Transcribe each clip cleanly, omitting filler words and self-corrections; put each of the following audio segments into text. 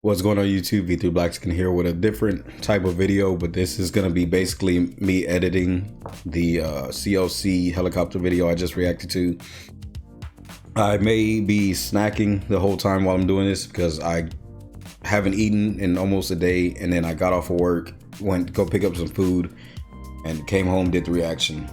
What's going on YouTube? V3 Blackskin here with a different type of video, but this is going to be basically me editing the CLC helicopter video I just reacted to. I may be snacking the whole time while I'm doing this because I haven't eaten in almost a day, and then I got off of work, went to go pick up some food, and came home, did the reaction.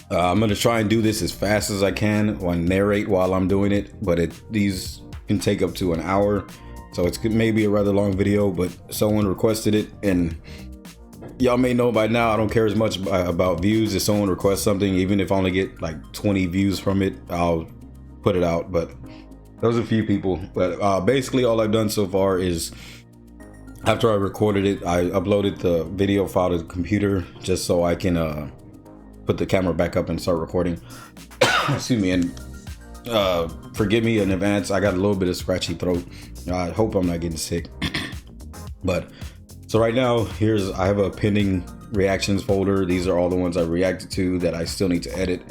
I'm going to try and do this as fast as I can or narrate while I'm doing it, but these can take up to an hour. So it's maybe a rather long video, but someone requested it, and y'all may know by now I don't care as much about views. If someone requests something, even if I only get like 20 views from it, I'll put it out. But those are a few people. But basically all I've done so far is after I recorded it, I uploaded the video file to the computer just so I can put the camera back up and start recording. Excuse me, and forgive me in advance. I got a little bit of scratchy throat. I hope I'm not getting sick. But so right now, I have a pending reactions folder. These are all the ones I reacted to that I still need to edit.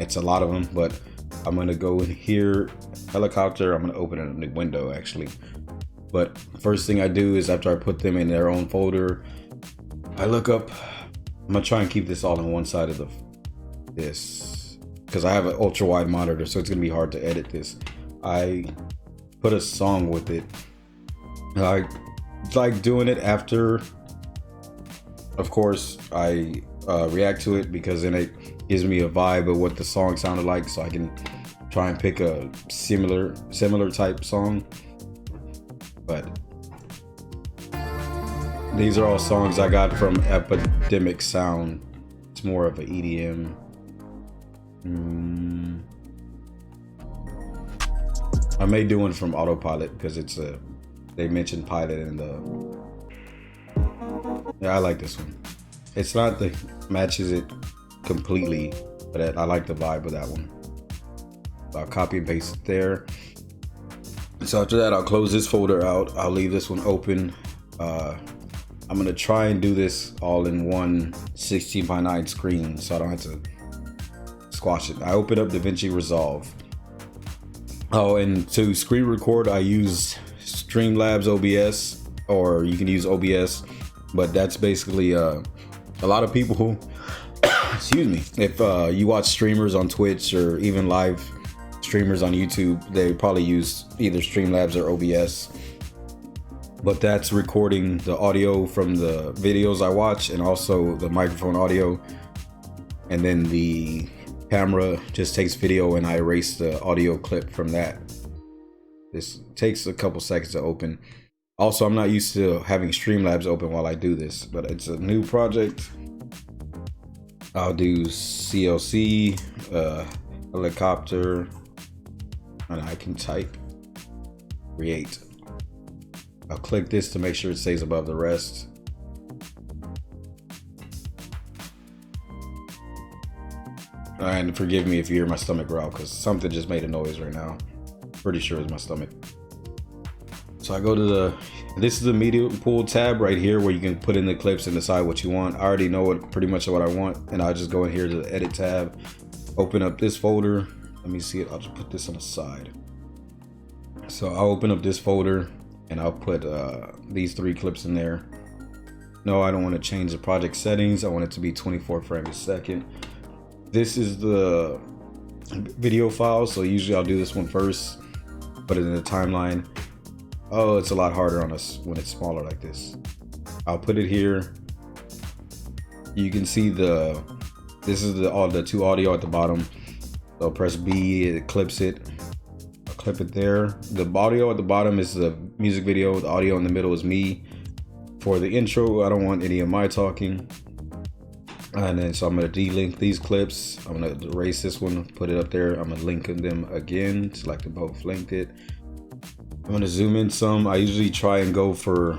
It's a lot of them, but I'm gonna go in here, helicopter. I'm gonna open a new window actually. But first thing I do is after I put them in their own folder, I look up. I'm gonna try and keep this all on one side of this because I have an ultra wide monitor, so it's gonna be hard to edit this. I put a song with it. I like doing it after, of course, I react to it, because then it gives me a vibe of what the song sounded like, so I can try and pick a similar type song. But these are all songs I got from Epidemic Sound. It's more of an EDM. I may do one from Autopilot because they mentioned Pilot in the. Yeah, I like this one. It's not the matches it completely, but I like the vibe of that one. So I'll copy and paste it there. So after that, I'll close this folder out. I'll leave this one open. I'm gonna try and do this all in one 16:9 screen, so I don't have to squash it. I open up DaVinci Resolve. Oh, and to screen record, I use Streamlabs OBS, or you can use OBS, but that's basically a lot of people who, excuse me, if you watch streamers on Twitch or even live streamers on YouTube, they probably use either Streamlabs or OBS. But that's recording the audio from the videos I watch and also the microphone audio, and then the camera just takes video and I erase the audio clip from that. This takes a couple seconds to open. Also, I'm not used to having Streamlabs open while I do this, but it's a new project. I'll do CLC, helicopter, and I can type create. I'll click this to make sure it stays above the rest. And forgive me if you hear my stomach growl, because something just made a noise right now. Pretty sure it's my stomach. So I go to this is the media pool tab right here where you can put in the clips and decide what you want. I already know pretty much what I want, and I'll just go in here to the edit tab, open up this folder. Let me see it. I'll just put this on the side. So I'll open up this folder and I'll put these 3 clips in there. No, I don't want to change the project settings. I want it to be 24 frames a second. This is the video file, so usually I'll do this one first, put it in the timeline. Oh, it's a lot harder on us when it's smaller like this. I'll put it here. You can see this is the 2 audio at the bottom. So press B, it clips it. I'll clip it there. The audio at the bottom is the music video. The audio in the middle is me. For the intro, I don't want any of my talking. And then so I'm gonna delink these clips. I'm gonna erase this one, put it up there. I'm gonna link them again, select them both, linked it. I'm gonna zoom in some. I usually try and go for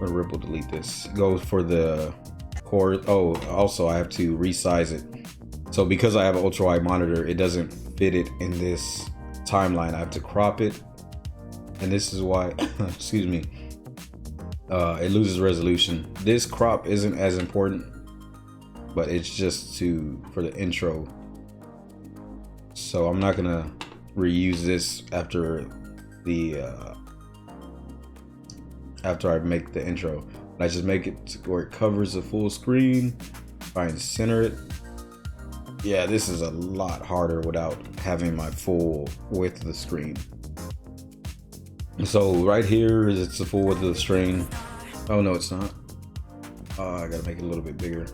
ripple delete this. Go for the core. Oh, also I have to resize it. So because I have an ultra wide monitor, it doesn't fit it in this timeline. I have to crop it, and this is why, excuse me, it loses resolution. This crop isn't as important, but it's just for the intro. So I'm not gonna reuse this after the after I make the intro. I just make it where it covers the full screen, try and center it. Yeah, this is a lot harder without having my full width of the screen. So right here is it's the full width of the screen. Oh no, it's not. I gotta make it a little bit bigger.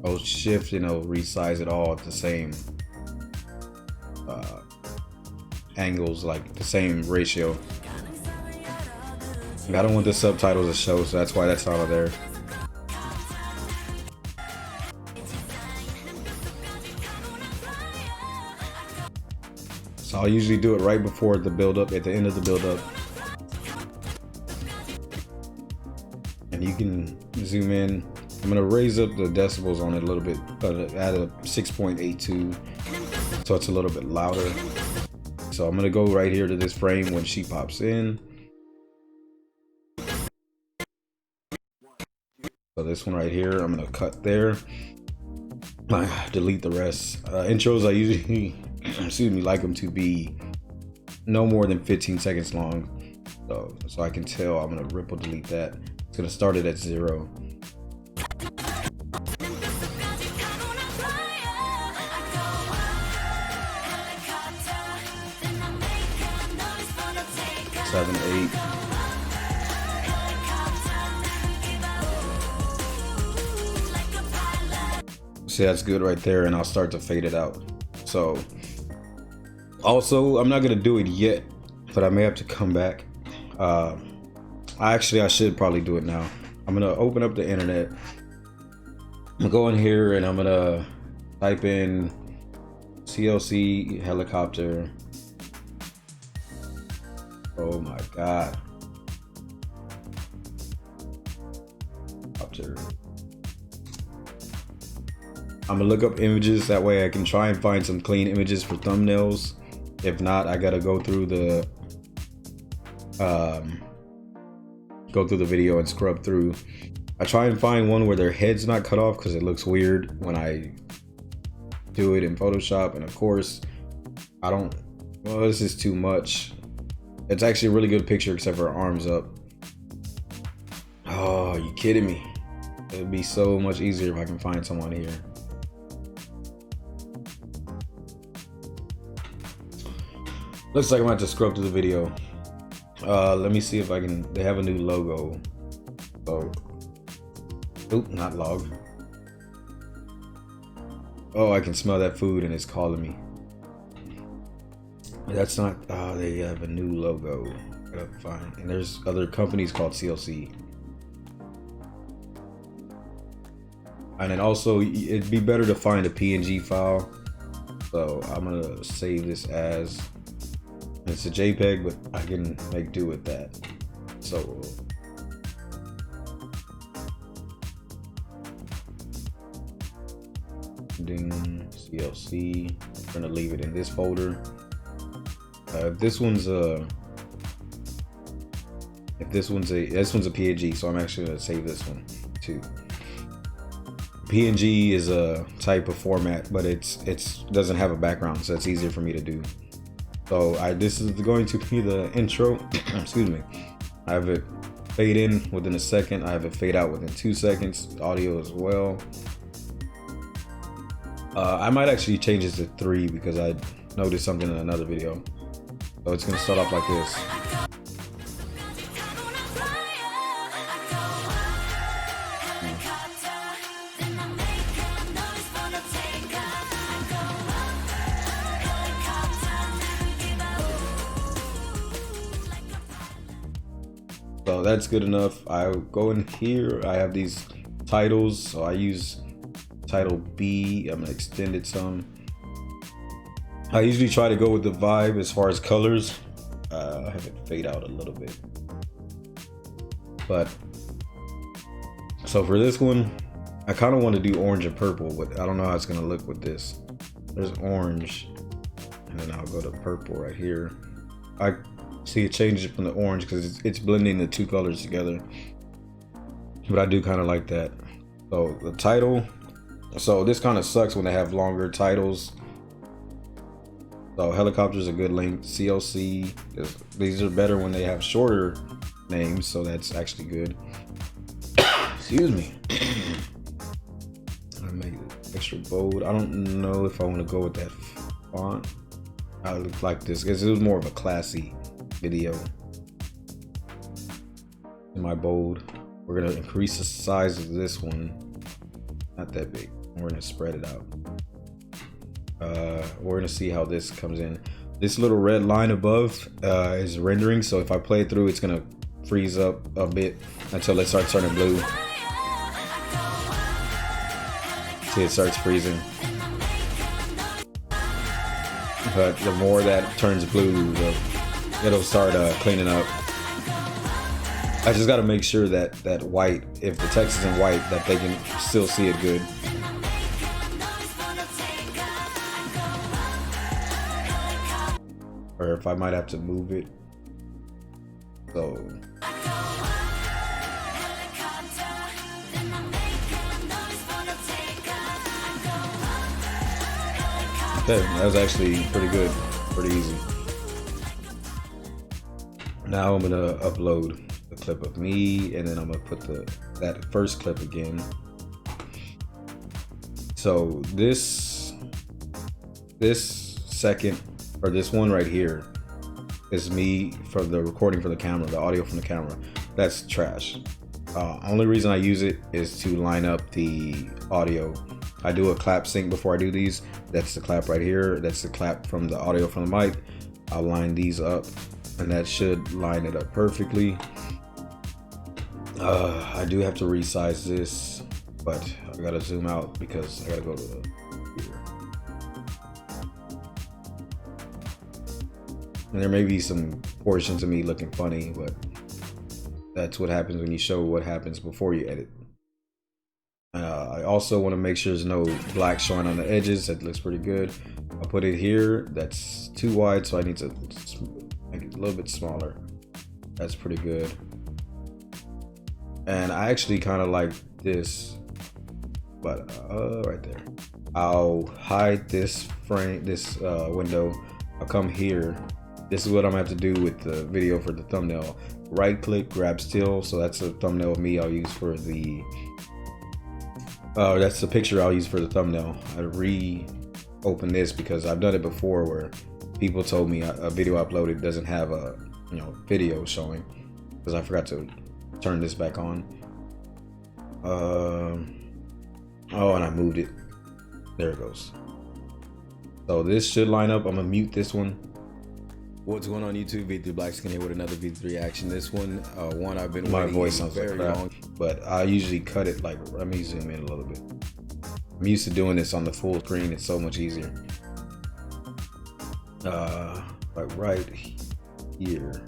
I'll shift and I'll resize it all at the same angles, like the same ratio. I don't want the subtitles to show, so that's why that's out of there. So I'll usually do it right before the build up, at the end of the build up. And you can zoom in. I'm gonna raise up the decibels on it a little bit, add a 6.82, so it's a little bit louder. So I'm gonna go right here to this frame when she pops in. So this one right here, I'm gonna cut there. Delete the rest. Intros, I usually, excuse me, like them to be no more than 15 seconds long. So I can tell, I'm gonna ripple delete that. It's gonna start it at 0. Seven, 8. See, that's good right there, and I'll start to fade it out. So also, I'm not gonna do it yet, but I may have to come back. I should probably do it now. I'm gonna open up the internet. I'm gonna go in here and I'm gonna type in CLC helicopter. Oh my god. I'm gonna look up images, that way I can try and find some clean images for thumbnails. If not, I gotta go through the video and scrub through. I try and find one where their head's not cut off because it looks weird when I do it in Photoshop, and of course this is too much. It's actually a really good picture except for her arms up. Oh, are you kidding me? It'd be so much easier if I can find someone here. Looks like I'm about to scrub through the video. Let me see if I can. They have a new logo. Oh, oop, not log. Oh, I can smell that food and it's calling me. That's not. They have a new logo. Gotta find. And there's other companies called CLC. And then also, it'd be better to find a PNG file. So I'm gonna save this as. It's a JPEG, but I can make do with that. So CLC. I'm gonna leave it in this folder. This one's a PNG, so I'm actually gonna save this one too. PNG is a type of format, but it doesn't have a background, so it's easier for me to do. So this is going to be the intro. Excuse me. I have it fade in within a second. I have it fade out within 2 seconds. Audio as well. I might actually change this to 3 because I noticed something in another video. So it's gonna start off like this. So that's good enough. I go in here, I have these titles, so I use title B. I'm gonna extend it some. I usually try to go with the vibe as far as colors. I have it fade out a little bit. But so for this one, I kind of want to do orange and purple, but I don't know how it's gonna look with this. There's orange, and then I'll go to purple right here. I see it changes from the orange because it's blending the two colors together. But I do kind of like that. So the title. So this kind of sucks when they have longer titles. So helicopter is a good length. CLC, these are better when they have shorter names, so that's actually good. Excuse me. I make it extra bold. I don't know if I want to go with that font. I look like this because it was more of a classy video. In my bold, we're gonna increase the size of this one. Not that big. We're gonna spread it out. We're gonna see how this comes in. This little red line above is rendering, so if I play it through, it's gonna freeze up a bit until it starts turning blue. See, it starts freezing. But the more that turns blue, it'll start cleaning up. I just gotta make sure that white, if the text is in white, that they can still see it good. Or if I might have to move it. So. Okay, that was actually pretty good, pretty easy. Now I'm gonna upload the clip of me, and then I'm gonna put that first clip again. So this second, or this one right here, is me for the recording for the camera, the audio from the camera. That's trash. Only reason I use it is to line up the audio. I do a clap sync before I do these. That's the clap right here. That's the clap from the audio from the mic. I'll line these up, and that should line it up perfectly. I do have to resize this, but I gotta zoom out because I gotta go to the computer. And there may be some portions of me looking funny, but that's what happens when you show what happens before you edit. I also want to make sure there's no black showing on the edges. That looks pretty good. I'll put it here. That's too wide, so I need to make it a little bit smaller. That's pretty good. And I actually kind of like this, but right there. I'll hide this frame, this window. I'll come here. This is what I'm gonna have to do with the video for the thumbnail. Right click, grab still. So that's a thumbnail of me I'll use for the that's the picture I'll use for the thumbnail. I reopen this because I've done it before where people told me a video I uploaded doesn't have a video showing because I forgot to turn this back on. Oh, and I moved it. There it goes. So this should line up. I'm gonna mute this one. What's going on YouTube? V3Blackskin here with another V3 reaction. This one, I've been my voice sounds very long, but I usually cut it like, let me zoom in a little bit. I'm used to doing this on the full screen. It's so much easier. Like right here.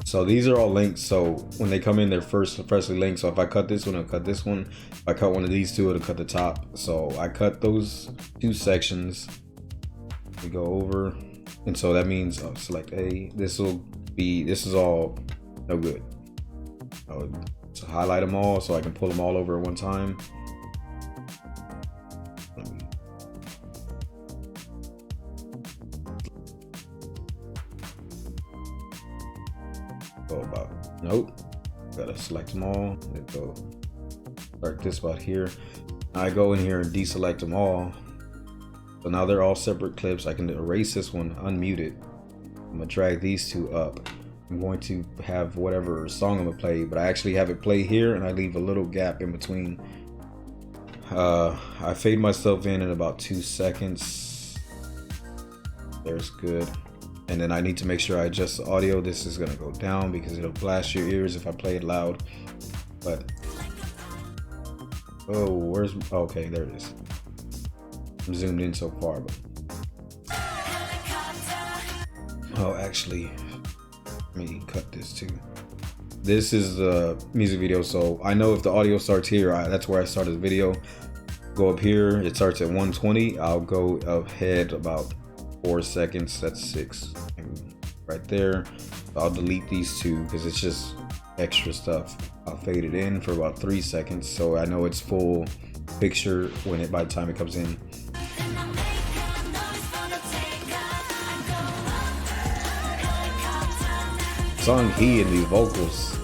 So these are all linked. So when they come in, they're freshly linked. So if I cut this one, I'll cut this one. If I cut one of these two, it'll cut the top. So I cut those two sections. We go over. And so that means I'll select A. This is all no good. I'll highlight them all so I can pull them all over at one time. Go about, nope. Gotta select them all. Let's go start this spot here. I go in here and deselect them all. So now they're all separate clips. I can erase this one, unmute it. I'm gonna drag these two up. I'm going to have whatever song I'm gonna play, but I actually have it play here and I leave a little gap in between. I fade myself in about 2 seconds. There's good. And then I need to make sure I adjust the audio. This is gonna go down because it'll blast your ears if I play it loud. But, oh, where's, okay, there it is. I'm zoomed in so far, but oh, actually, let me cut this too. This is the music video, so I know if the audio starts here, that's where I started the video. Go up here, it starts at 120. I'll go ahead about 4 seconds. That's 6, and right there. I'll delete these two because it's just extra stuff. I'll fade it in for about 3 seconds, so I know it's full picture when by the time it comes in. Sung Hee and these vocals.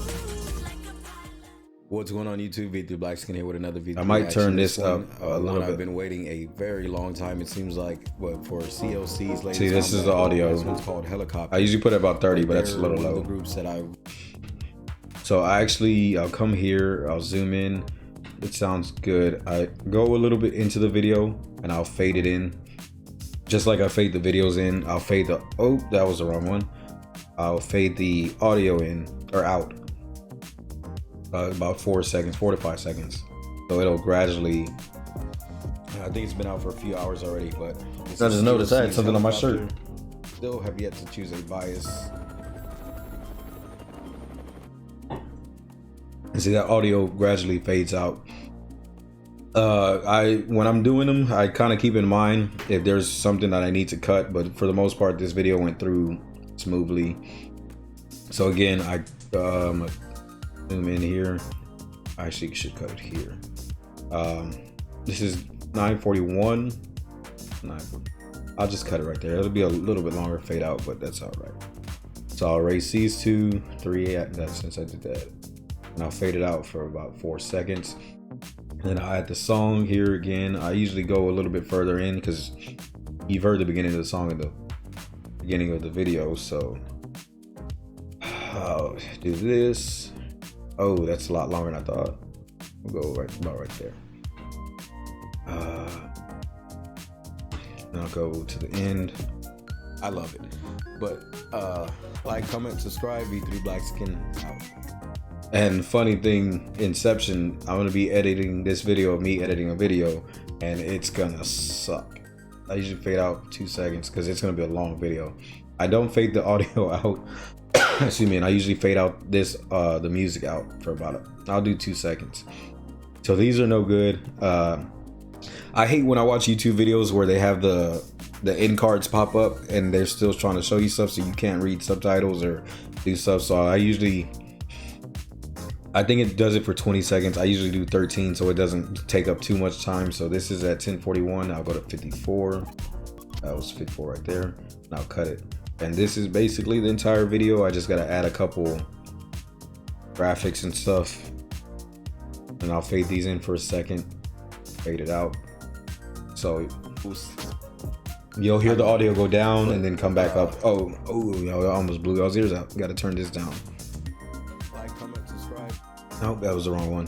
What's going on YouTube? V3 Black Skin here with another video. I might turn this up a little bit. I've been waiting a very long time. It seems like, but for CLC's latest. See, this is the audio. This one's called Helicopter. I usually put it about 30, but that's a little low. The groups that So I'll come here. I'll zoom in. It sounds good. I go a little bit into the video and I'll fade it in, just like I fade the videos in. I'll fade the that was the wrong one. I'll fade the audio in or out. About 4 seconds, 4 to 5 seconds. So it'll gradually. I think it's been out for a few hours already, but I just noticed I had something on my shirt. Still have yet to choose a bias. And see that audio gradually fades out. When I'm doing them, I kind of keep in mind if there's something that I need to cut, but for the most part, this video went through smoothly. So again, I zoom in here. I actually should cut it here. This is 941. I'll just cut it right there. It'll be a little bit longer fade out, but that's all right. So I'll erase these 2, 3. Since I did that, and I'll fade it out for about 4 seconds. And then I'll add the song here again. I usually go a little bit further in because you've heard the beginning of the song in the beginning of the video. So I'll do this. Oh, that's a lot longer than I thought. We'll go about right there. And I'll go to the end. I love it. But like, comment, subscribe. V3 Black Skin out. And funny thing, Inception, I'm gonna be editing this video of me editing a video, and it's gonna suck. I usually fade out 2 seconds because it's gonna be a long video. I don't fade the audio out. Excuse me, and I usually fade out this the music out for about I'll do 2 seconds. So these are no good. I hate when I watch YouTube videos where they have the end cards pop up and they're still trying to show you stuff so you can't read subtitles or do stuff. So I think it does it for 20 seconds. I usually do 13 so it doesn't take up too much time. So this is at 10:41. I'll go to 54. That was 54 right there. And I'll cut it. And this is basically the entire video. I just gotta add a couple graphics and stuff. And I'll fade these in for a second. Fade it out. So you'll hear the audio go down and then come back up. Oh, I almost blew y'all's ears out. Gotta turn this down. Like, comment, subscribe. Nope, that was the wrong one.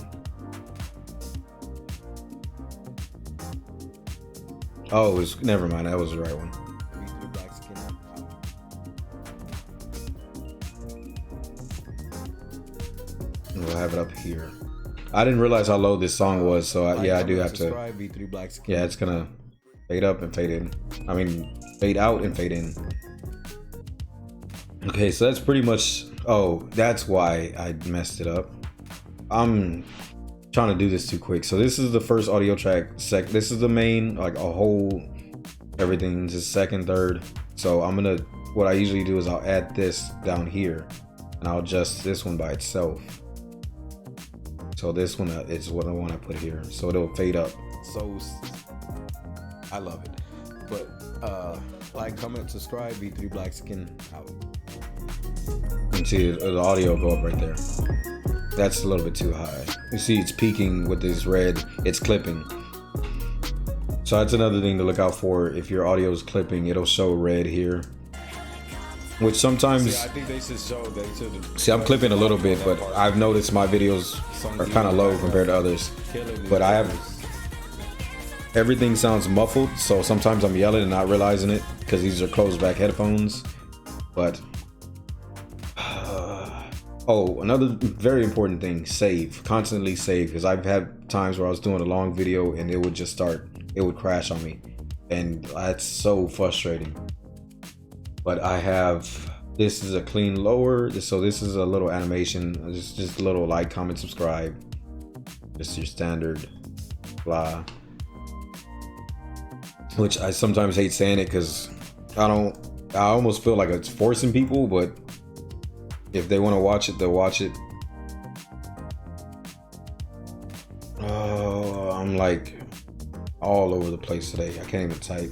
Oh, never mind. That was the right one. We'll have it up here. I didn't realize how low this song was, so yeah, I do have to. Yeah, it's gonna fade up and fade in. I mean, fade out and fade in. Okay, so that's pretty much. Oh, that's why I messed it up. I'm trying to do this too quick. So this is the first audio track. This is the main, like a whole everything. This is second, third. So what I usually do is I'll add this down here, and I'll adjust this one by itself. So this one is what I want to put here. So it'll fade up. So I love it. But like, comment, subscribe. V3 Black Skin out. And see the audio go up right there. That's a little bit too high. You see it's peaking with this red. It's clipping. So that's another thing to look out for. If your audio is clipping, it'll show red here. Which sometimes, I think they should show. See, I'm clipping a little bit, but I've noticed my videos are kind of low compared to others. But everything sounds muffled, so sometimes I'm yelling and not realizing it because these are closed back headphones. But oh, another very important thing: save. Constantly save, because I've had times where I was doing a long video and it would just it would crash on me, and that's so frustrating. But this is a clean lower. So this is a little animation. Just a little like, comment, subscribe. Just your standard blah. Which I sometimes hate saying it because I almost feel like it's forcing people, but if they want to watch it, they'll watch it. Oh, I'm like all over the place today. I can't even type.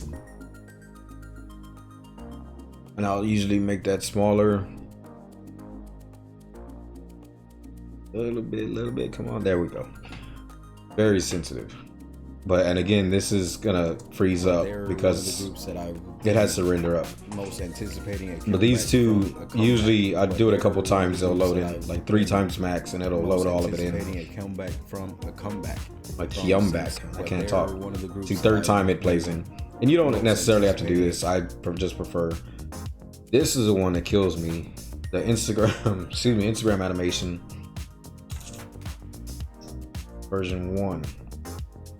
And I'll usually make that smaller. A little bit. Come on, there we go. Very sensitive. But and again, this is gonna freeze up because it has to render up. Most anticipating. But these two, usually I do it a couple times. They'll load in like 3 times max, and it'll load all of it in. A comeback. A comeback. I can't talk. It's the 3rd time it plays in, and you don't necessarily have to do this. I just prefer. This is the one that kills me. The Instagram, Instagram animation version 1.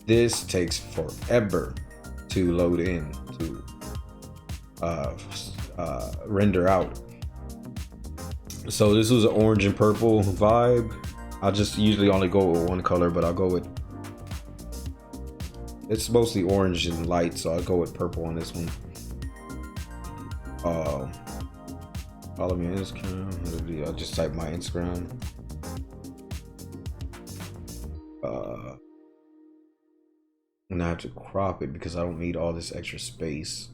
This takes forever to load in, to render out. So this was an orange and purple vibe. I just usually only go with one color, but I'll go with, it's mostly orange and light, so I'll go with purple on this one. Follow me on Instagram. I'll just type my Instagram. And I have to crop it because I don't need all this extra space.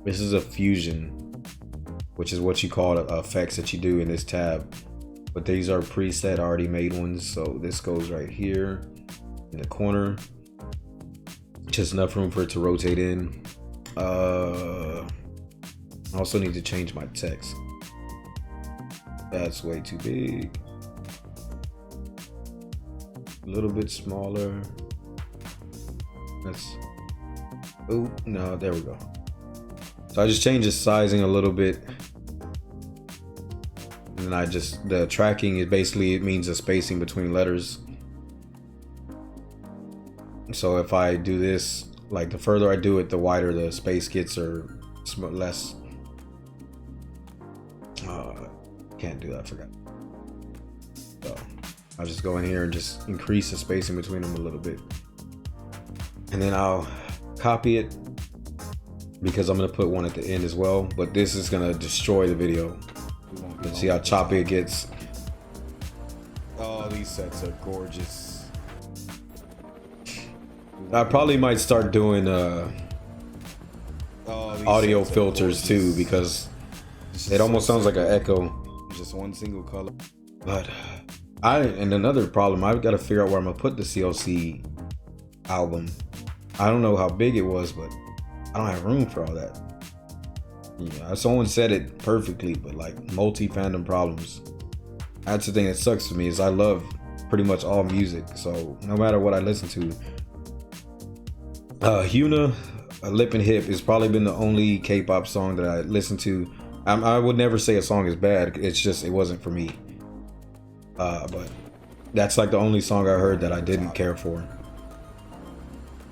This is a fusion, which is what you call the effects that you do in this tab. But these are preset already made ones. So this goes right here in the corner. Just enough room for it to rotate in. I also need to change my text. That's way too big. A little bit smaller. That's, oh no, there we go. So I just changed the sizing a little bit, and then the tracking is basically, it means the spacing between letters. So if I do this, like the further I do it, the wider the space gets, or less. Can't do that, I forgot. So I'll just go in here and just increase the spacing between them a little bit. And then I'll copy it because I'm gonna put one at the end as well, but this is gonna destroy the video. You see how choppy it gets. Oh, these sets are gorgeous. I probably might start doing audio filters too, because it almost sounds like an echo. Just one single color. But and another problem, I've got to figure out where I'm gonna put the CLC album. I don't know how big it was, but I don't have room for all that. Yeah, someone said it perfectly, but like multi-fandom problems. That's the thing that sucks for me, is I love pretty much all music, so no matter what I listen to. Hyuna, Lip and Hip has probably been the only K-pop song that I listen to. I would never say a song is bad, it's just it wasn't for me. But that's like the only song I heard that I didn't care for.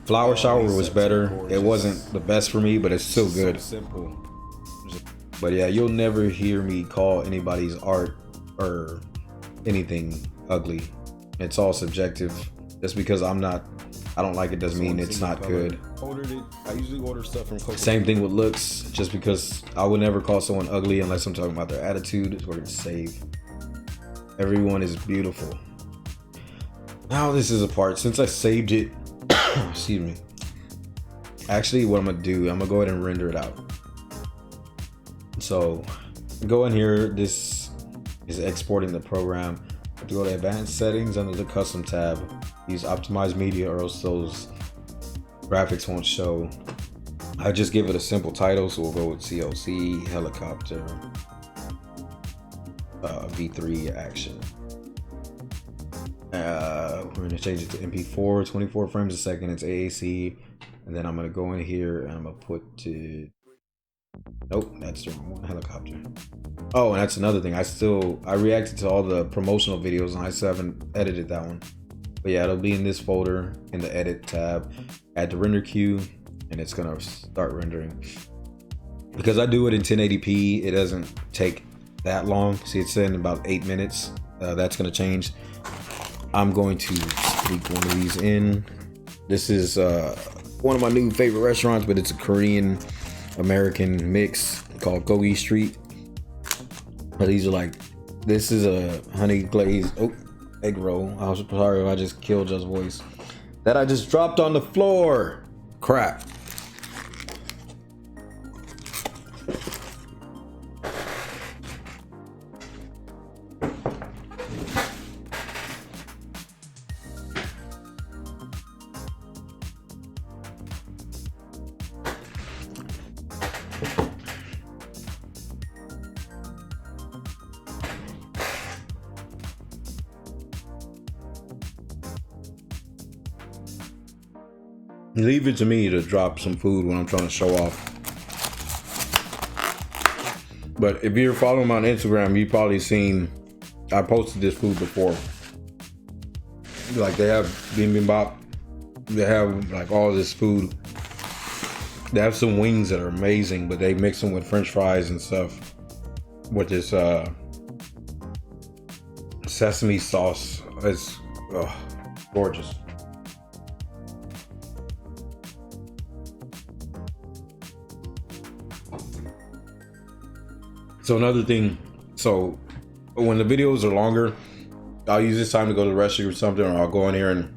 Flower Shower was better. It wasn't the best for me, but it's still good. Simple. But yeah, you'll never hear me call anybody's art or anything ugly. It's all subjective. Just because I don't like it doesn't mean it's not good. I usually order stuff from Coca-Cola. Same thing with looks. Just because I would never call someone ugly unless I'm talking about their attitude, is what it's save. Everyone is beautiful. Now this is a part, since I saved it, excuse me. Actually, what I'm gonna do, I'm gonna go ahead and render it out. So go in here, this is exporting the program. I have to go to advanced settings under the custom tab. Use optimized media or else those graphics won't show. I just give it a simple title, so we'll go with CLC helicopter V3 action. We're gonna change it to MP4, 24 frames a second. It's AAC, and then I'm gonna go in here and I'm gonna put to. Nope, that's the wrong helicopter. Oh, and that's another thing. I reacted to all the promotional videos, and I still haven't edited that one. But yeah, it'll be in this folder in the edit tab. Add the render queue, and it's gonna start rendering. Because I do it in 1080p, it doesn't take that long. See, it's in about 8 minutes. That's gonna change. I'm going to sneak one of these in. This is one of my new favorite restaurants, but it's a Korean American mix called Gogi Street. But these are like, this is a honey glazed egg roll. I was sorry if I just killed Joe's voice. That I just dropped on the floor. Crap. Leave it to me to drop some food when I'm trying to show off. But if you're following me on Instagram, you've probably seen I posted this food before. Like they have bibimbap, they have like all this food. They have some wings that are amazing, but they mix them with French fries and stuff with this sesame sauce. It's gorgeous. So another thing, so when the videos are longer, I'll use this time to go to the restroom or something, or I'll go in here and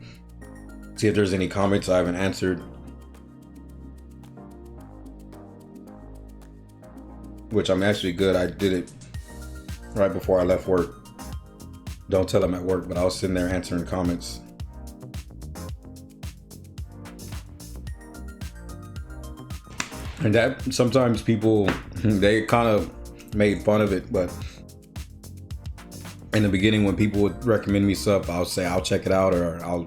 see if there's any comments I haven't answered. Which I'm actually good. I did it right before I left work. Don't tell them at work, but I was sitting there answering comments. And that sometimes people, they kind of made fun of it, but in the beginning when people would recommend me stuff, I'll say I'll check it out, or I'll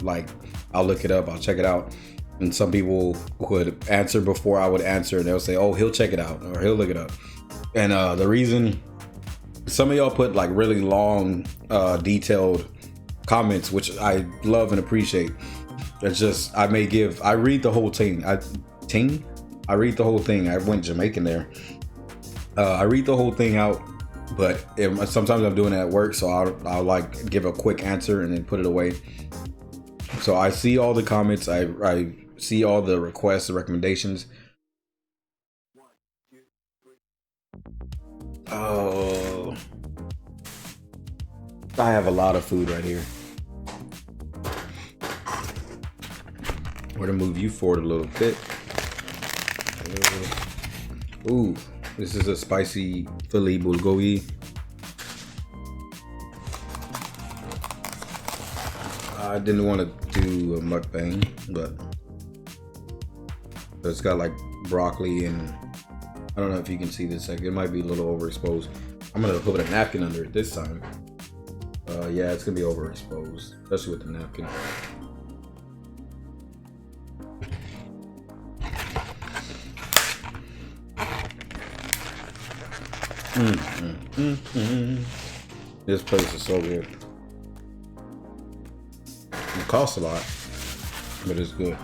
look it up, I'll check it out. And some people would answer before I would answer, and they'll say, oh, he'll check it out, or he'll look it up. And the reason, some of y'all put like really long detailed comments, which I love and appreciate. It's just I read the whole thing. I read the whole thing. I went Jamaican there. I read the whole thing out, but sometimes I'm doing it at work, so I'll like give a quick answer and then put it away. So I see all the comments. I see all the requests, the recommendations. Oh, I have a lot of food right here. We're gonna move you forward a little bit. Ooh, this is a spicy Philly bulgogi. I didn't want to do a mukbang, but it's got like broccoli and I don't know if you can see this. Like, it might be a little overexposed. I'm gonna put a napkin under it this time. Yeah, it's gonna be overexposed, especially with the napkin. This place is so good. It costs a lot, but it's good.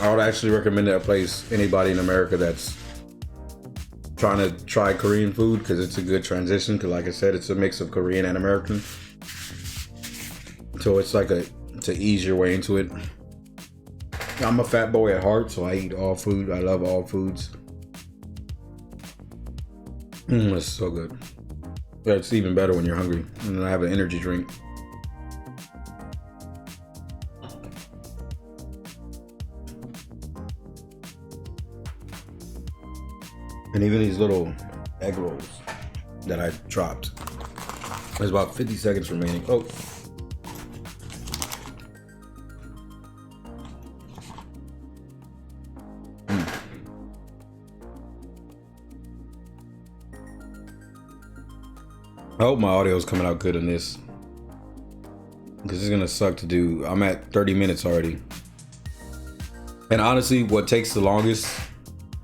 I would actually recommend that place anybody in America that's trying to try Korean food, because it's a good transition, because like I said, it's a mix of Korean and American. So it's like to ease your way into it. I'm a fat boy at heart, so I eat all food. I love all foods. It's so good. Yeah, it's even better when you're hungry. And then I have an energy drink. And even these little egg rolls that I dropped. There's about 50 seconds remaining. Oh. I hope my audio is coming out good in this, because it's gonna suck to do. I'm at 30 minutes already. And honestly, what takes the longest,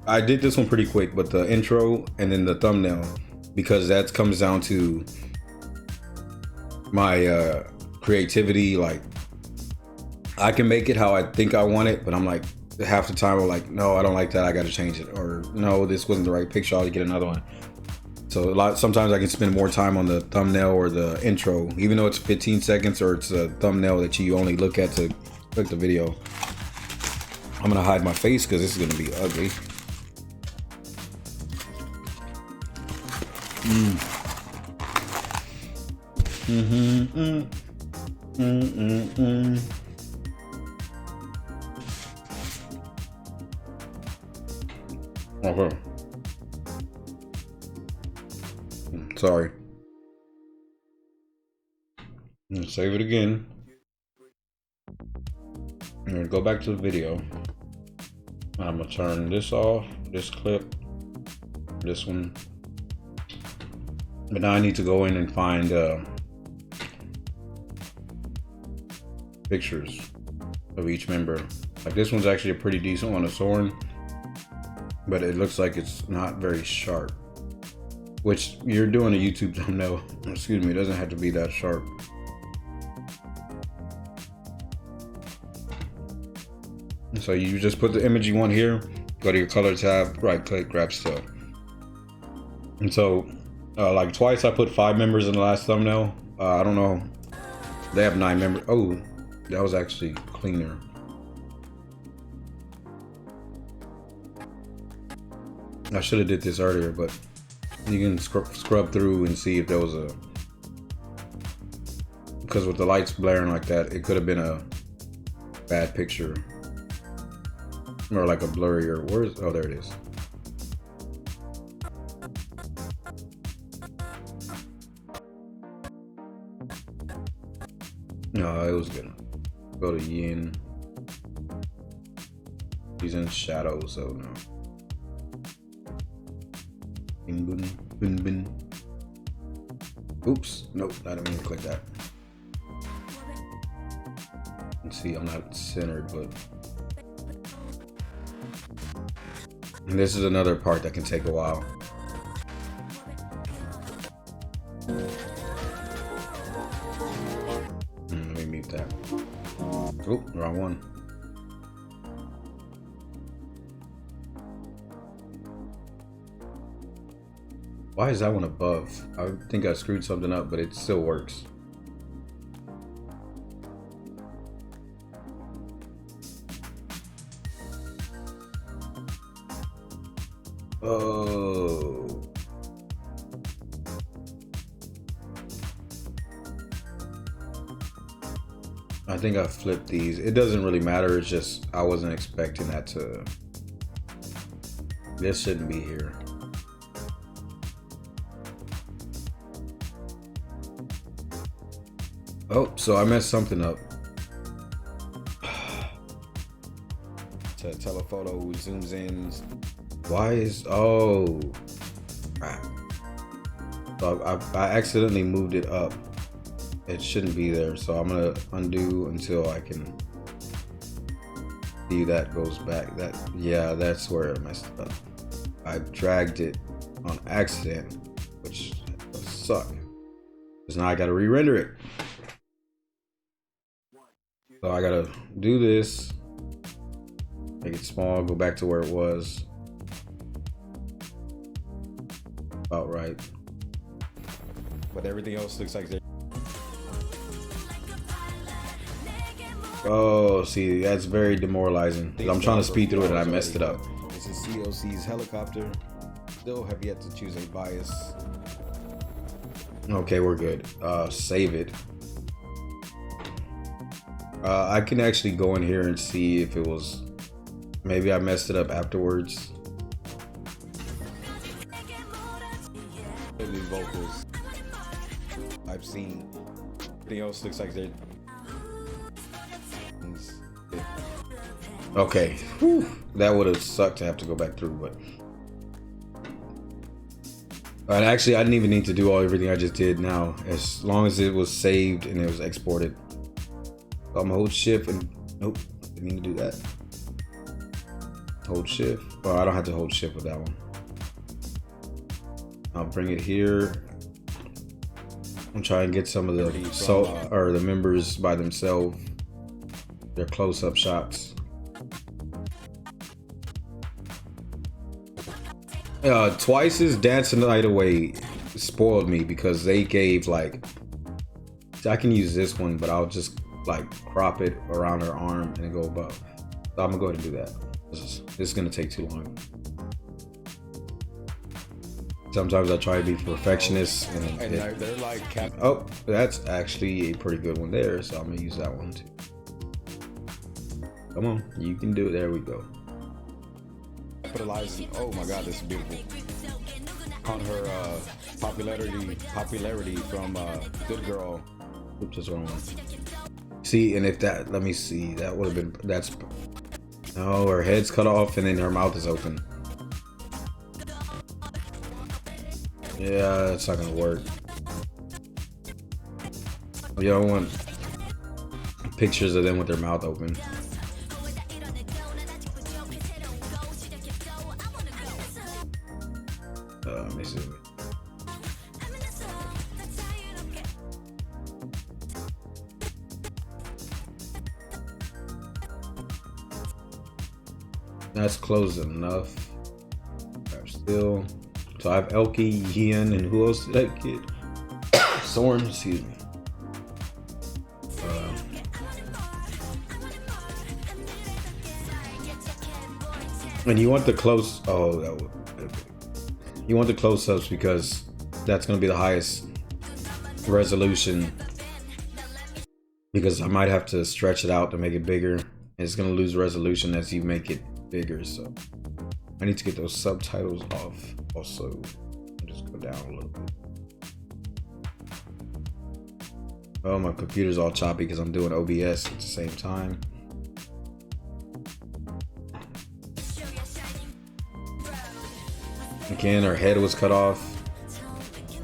I did this one pretty quick, but the intro and then the thumbnail, because that comes down to my creativity. Like, I can make it how I think I want it, but I'm like, half the time I'm like, no, I don't like that, I gotta change it. Or no, this wasn't the right picture, I'll get another one. So sometimes I can spend more time on the thumbnail or the intro, even though it's 15 seconds or it's a thumbnail that you only look at to click the video. I'm gonna hide my face because this is gonna be ugly. Okay. Sorry. I'm gonna save it again. I'm gonna go back to the video. I'm gonna turn this off, this clip, this one. But now I need to go in and find pictures of each member. Like this one's actually a pretty decent one of Soren, but it looks like it's not very sharp. Which you're doing a YouTube thumbnail, excuse me, it doesn't have to be that sharp. So you just put the image you want here, go to your color tab, right click, grab still. And so like twice I put 5 members in the last thumbnail. I don't know, they have 9 members. Oh, that was actually cleaner. I should have did this earlier, but you can scrub through and see if there was a, because with the lights blaring like that, it could have been a bad picture or like a blurrier. Where's, oh, there it is. No, it was good. Go to Yin. He's in shadow, so no. Oops, nope, I didn't mean to click that. Let's see, I'm not centered, but. And this is another part that can take a while. Let me mute that. Oh, wrong one. Why is that one above? I think I screwed something up, but it still works. Oh. I think I flipped these. It doesn't really matter. It's just I wasn't expecting that to. This shouldn't be here. Oh, so I messed something up. To telephoto zooms in. Why is, oh, crap. So I accidentally moved it up. It shouldn't be there, so I'm gonna undo until I can see that goes back. That, yeah, that's where I messed up. I dragged it on accident, which sucked. Because now I gotta re-render it. So I gotta do this, make it small, go back to where it was. About right. But everything else looks like they're. Oh, see, that's very demoralizing. I'm trying to speed through it and I messed it up. This is COC's helicopter. Still have yet to choose a bias. Okay, we're good. Save it. I can actually go in here and see if it was, maybe I messed it up afterwards. These vocals I've seen. Everything else looks like they're. Okay, whew. That would have sucked to have to go back through, but. And actually, I didn't even need to do everything I just did now, as long as it was saved and it was exported. So I'm gonna hold shift and, nope, didn't mean to do that. Hold shift, well, I don't have to hold shift with that one. I'll bring it here. I'm trying to get some of the the members by themselves, their close-up shots. Twice's Dance the Night Away spoiled me because they gave like, I can use this one, but I'll just like crop it around her arm and go above. So I'm gonna go ahead and do that. This is gonna take too long. Sometimes I try to be perfectionist and they're like oh, that's actually a pretty good one there, so I'm gonna use that one too. Come on, you can do it. There we go. capitalizing. Oh my god, this is beautiful. On her popularity from Good Girl. Oops, that's the wrong one. See, and if that, let me see, that would have been, that's, no, her head's cut off and then her mouth is open. Yeah, it's not gonna work. You don't want pictures of them with their mouth open. Let me see. That's close enough. Still, so I have Elke, Yin, and who else did I get? Soren, excuse me. And you want the close. Oh, you want the close-ups because that's going to be the highest resolution. Because I might have to stretch it out to make it bigger. It's going to lose resolution as you make it bigger. So I need to get those subtitles off. Also, I'll just go down a little bit. Oh, my computer's all choppy because I'm doing OBS at the same time. Again, her head was cut off.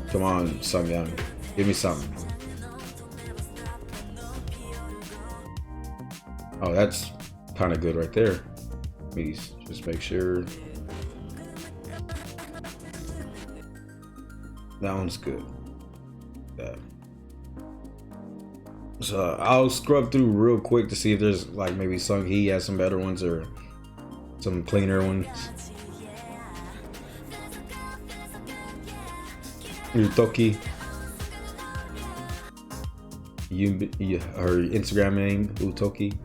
Come on, Sungyeon, give me something. Oh, that's kind of good right there. Please just make sure that one's good. Yeah. So I'll scrub through real quick to see if there's like maybe Sunghi has some better ones or some cleaner ones. Utoki. Her Instagram name, Utoki.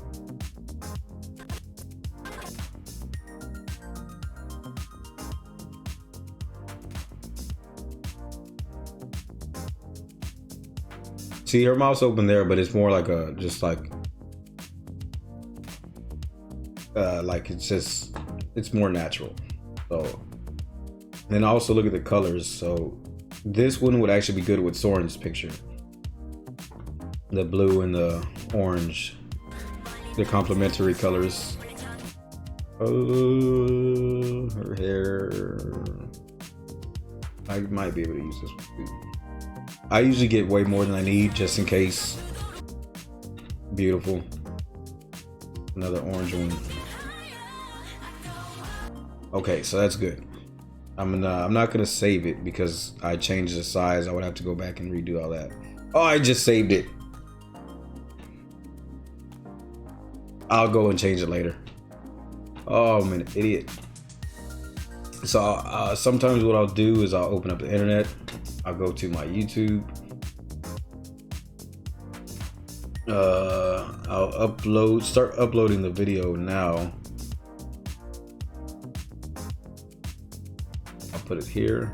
See, her mouth's open there, but it's more like a, just like it's more natural. So, and then also look at the colors. So this one would actually be good with Soren's picture. The blue and the orange, the complementary colors. Oh, her hair. I might be able to use this one too. I usually get way more than I need just in case. Beautiful. Another orange one. Okay, so that's good. I'm not gonna save it because I changed the size. I would have to go back and redo all that. Oh, I just saved it. I'll go and change it later. Oh, I'm an idiot. So sometimes what I'll do is I'll open up the internet. I'll go to my YouTube. I'll start uploading the video now. I'll put it here.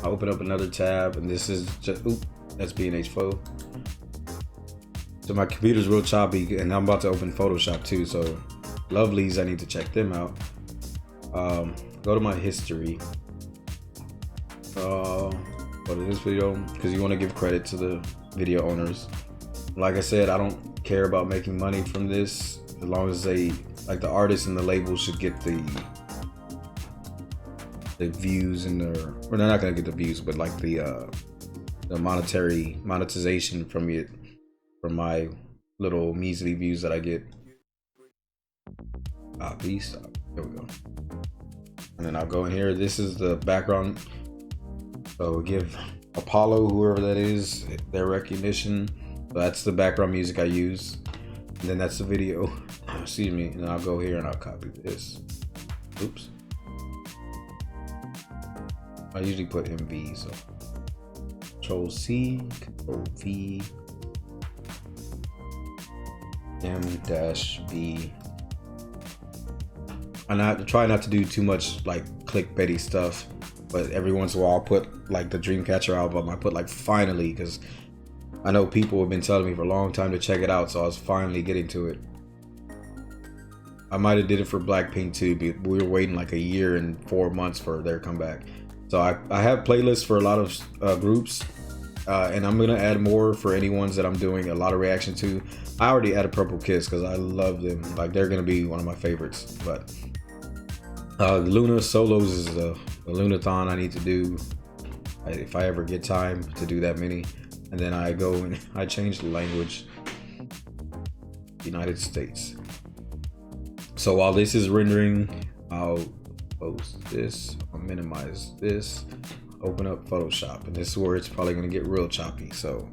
I'll open up another tab, and this is just, that's B&H4. So my computer's real choppy, and I'm about to open Photoshop too, so Lovelyz, I need to check them out. Go to my history. Go to this video, because you want to give credit to the video owners. Like I said, I don't care about making money from this, as long as they, like the artists and the label should get the views and their, or they're not gonna get the views, but like the monetization from it, from my little measly views that I get. Please stop. There we go. And then I'll go in here. This is the background. So give Apollo, whoever that is, their recognition. So that's the background music I use. And then that's the video. Excuse me. And then I'll go here and I'll copy this. Oops. I usually put MV, so Control C, Control V, M-V. I try not to do too much like clickbaity stuff, but every once in a while I'll put like the Dreamcatcher album. I put like finally, because I know people have been telling me for a long time to check it out, so I was finally getting to it. I might have did it for Blackpink too, but we were waiting like a year and 4 months for their comeback. So I have playlists for a lot of groups, and I'm gonna add more for any ones that I'm doing a lot of reaction to. I already added Purple Kiss because I love them. Like they're gonna be one of my favorites. But Luna Solos is The Lunathon I need to do if I ever get time to do that many. And then I go and I change the language. United States. So while this is rendering, I'll close this, I'll minimize this, open up Photoshop, and this is where it's probably gonna get real choppy. So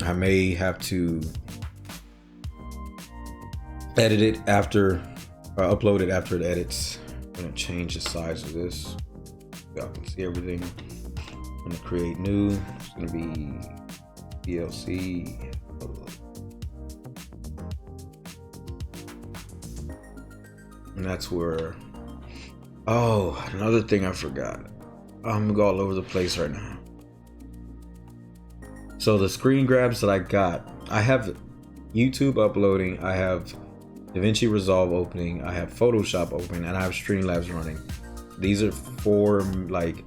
I may have to edit it after, or upload it after it edits. I'm gonna change the size of this. Y'all can see everything. I'm gonna create new. It's gonna be DLC. And that's where, oh, another thing I forgot. I'm gonna go all over the place right now. So the screen grabs that I got, I have YouTube uploading, I have DaVinci Resolve opening, I have Photoshop opening, and I have Streamlabs running. These are four, like,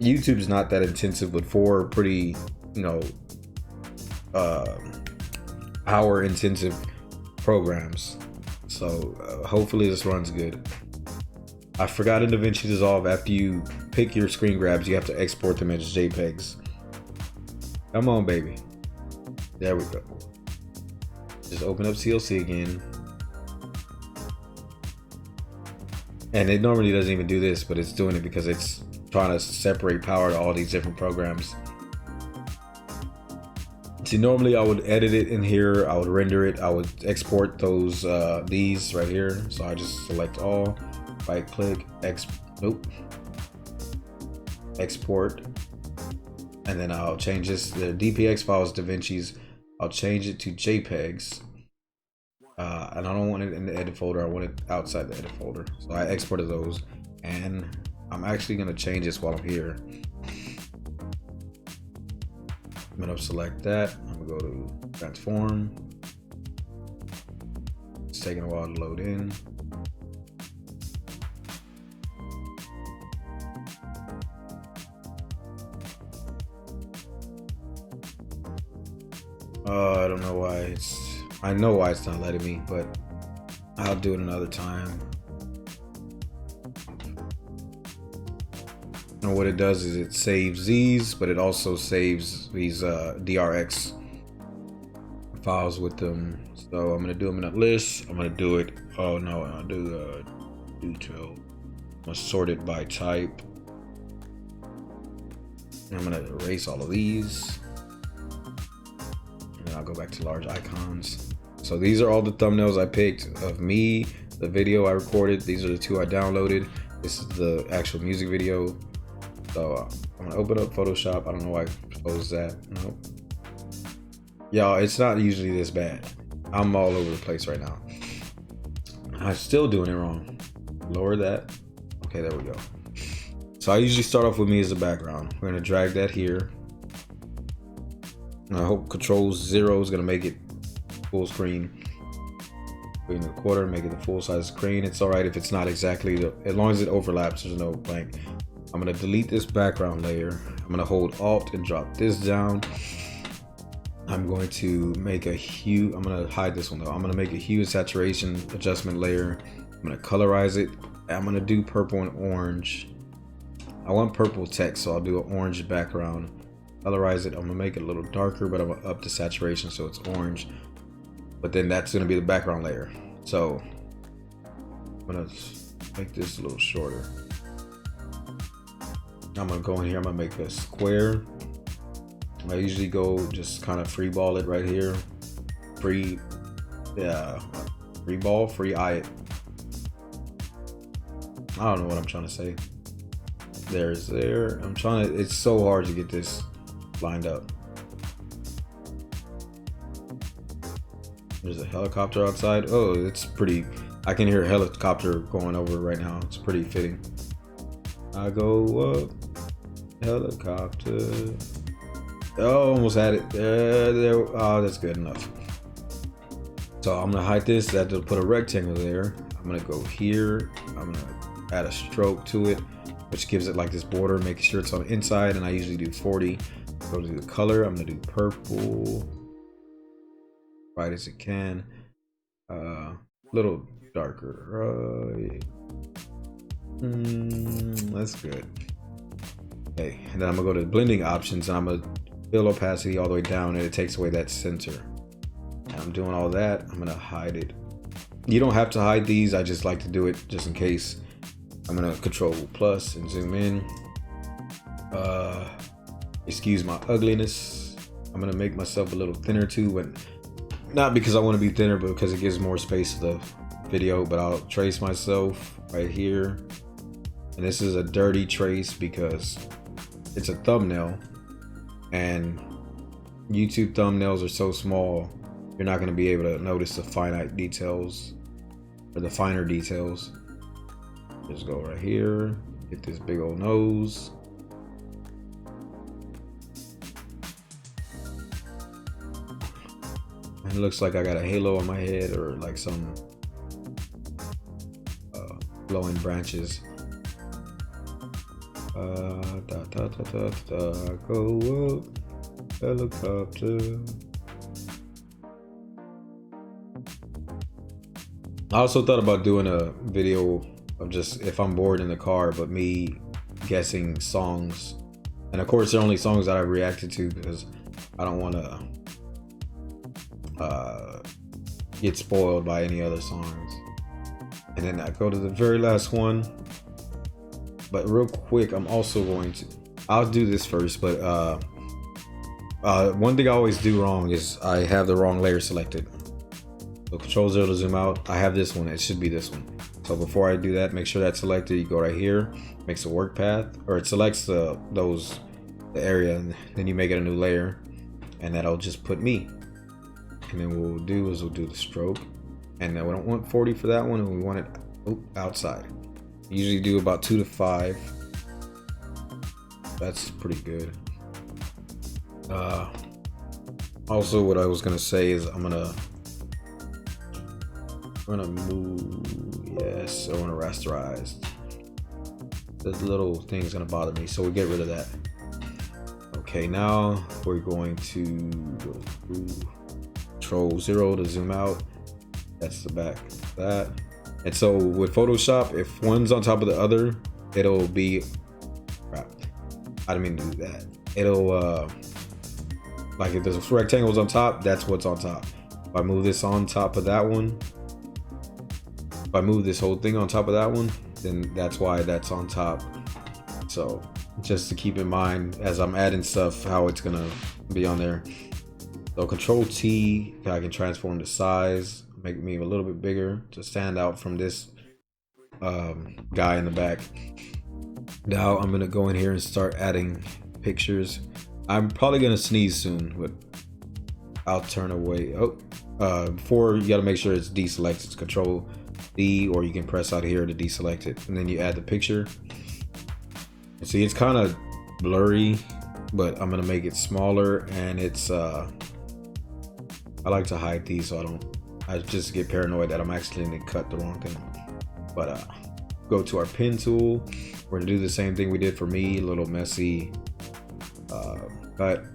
YouTube's not that intensive, but four pretty, you know, power intensive programs. So hopefully this runs good. I forgot in DaVinci Resolve, after you pick your screen grabs, you have to export them as JPEGs. Come on, baby. There we go. Just open up CLC again. And it normally doesn't even do this, but it's doing it because it's trying to separate power to all these different programs. See, normally I would edit it in here, I would render it, I would export those these right here. So I just select all, right click, export, and then I'll change this. The DPX files, DaVinci's, I'll change it to JPEGs, and I don't want it in the edit folder, I want it outside the edit folder. So I exported those, and I'm actually gonna change this while I'm here. I'm gonna select that. I'm gonna go to transform. It's taking a while to load in. I don't know why I know why it's not letting me, but I'll do it another time. And what it does is it saves these, but it also saves these DRX files with them. So I'm gonna do them in a list. I'm gonna do it. Oh no, I'll do detail. I'm gonna sort it by type. And I'm gonna erase all of these. And then I'll go back to large icons. So these are all the thumbnails I picked of me, the video I recorded. These are the two I downloaded. This is the actual music video. So I'm gonna open up Photoshop. I don't know why I closed that. Nope. Y'all, it's not usually this bad. I'm all over the place right now. I'm still doing it wrong. Lower that. Okay, there we go. So I usually start off with me as a background. We're gonna drag that here. And I hope Control-0 is gonna make it full screen. Put it in the quarter, make it the full size screen. It's all right if it's not exactly, as long as it overlaps, there's no blank. I'm gonna delete this background layer. I'm gonna hold Alt and drop this down. I'm going to make a hue. I'm gonna hide this one though. I'm gonna make a hue and saturation adjustment layer. I'm gonna colorize it. I'm gonna do purple and orange. I want purple text, so I'll do an orange background. Colorize it. I'm gonna make it a little darker, but I'm gonna up the saturation so it's orange. But then that's gonna be the background layer. So I'm gonna make this a little shorter. I'm gonna go in here, I'm gonna make a square. I usually go just kind of free ball it right here. Free ball, free eye it. I don't know what I'm trying to say. There's there. I'm trying to, it's so hard to get this lined up. There's a helicopter outside. Oh, it's pretty, I can hear a helicopter going over right now. It's pretty fitting. I go up, helicopter. Oh, almost had it. There. Oh, that's good enough. So I'm gonna hide this. I have to put a rectangle there. I'm gonna go here. I'm gonna add a stroke to it, which gives it like this border, making sure it's on the inside. And I usually do 40. Go to the color. I'm gonna do purple, bright as it can. Little darker. That's good. Okay, and then I'm gonna go to blending options and I'm gonna fill opacity all the way down, and it takes away that center. And I'm doing all that. I'm gonna hide it. You don't have to hide these. I just like to do it just in case. I'm gonna Control plus and zoom in. Excuse my ugliness. I'm gonna make myself a little thinner too, but not because I want to be thinner, but because it gives more space to the video. But I'll trace myself right here, and this is a dirty trace because it's a thumbnail, and YouTube thumbnails are so small you're not going to be able to notice the finite details or the finer details. Just go right here, get this big old nose. It looks like I got a halo on my head or like some blowing branches. Go up, helicopter. I also thought about doing a video of just if I'm bored in the car, but me guessing songs. And of course, they're only songs that I reacted to because I don't want to get spoiled by any other songs. And then I go to the very last one. But real quick, I'm also going to, I'll do this first, but one thing I always do wrong is I have the wrong layer selected. So Control 0 to zoom out. I have this one. It should be this one. So before I do that, make sure that's selected. You go right here, makes a work path, or it selects the area, and then you make it a new layer, and that'll just put me. And then what we'll do is we'll do the stroke, and then we don't want 40 for that one, and we want it outside. Usually do about 2 to 5. That's pretty good. Also, what I was gonna say is I'm gonna move. Yes, I want to rasterize. This little thing's gonna bother me, so we'll get rid of that. Okay, now we're going to go through Control 0 to zoom out. That's the back of that. And so with Photoshop, if one's on top of the other, it'll be crap. I didn't mean to do that. It'll like if there's a rectangle's on top, that's what's on top. If I move this on top of that one, if I move this whole thing on top of that one, then that's why that's on top. So just to keep in mind as I'm adding stuff, how it's gonna be on there. So Control T, I can transform the size, make me a little bit bigger to stand out from this guy in the back. Now I'm gonna go in here and start adding pictures. I'm probably gonna sneeze soon, but I'll turn away. Before you gotta make sure it's deselected. It's Control D, or you can press out here to deselect it, and then you add the picture. And see, it's kind of blurry, but I'm gonna make it smaller, and it's I like to hide these so I just get paranoid that I'm accidentally cut the wrong thing. But go to our pen tool. We're gonna do the same thing we did for me, a little messy. But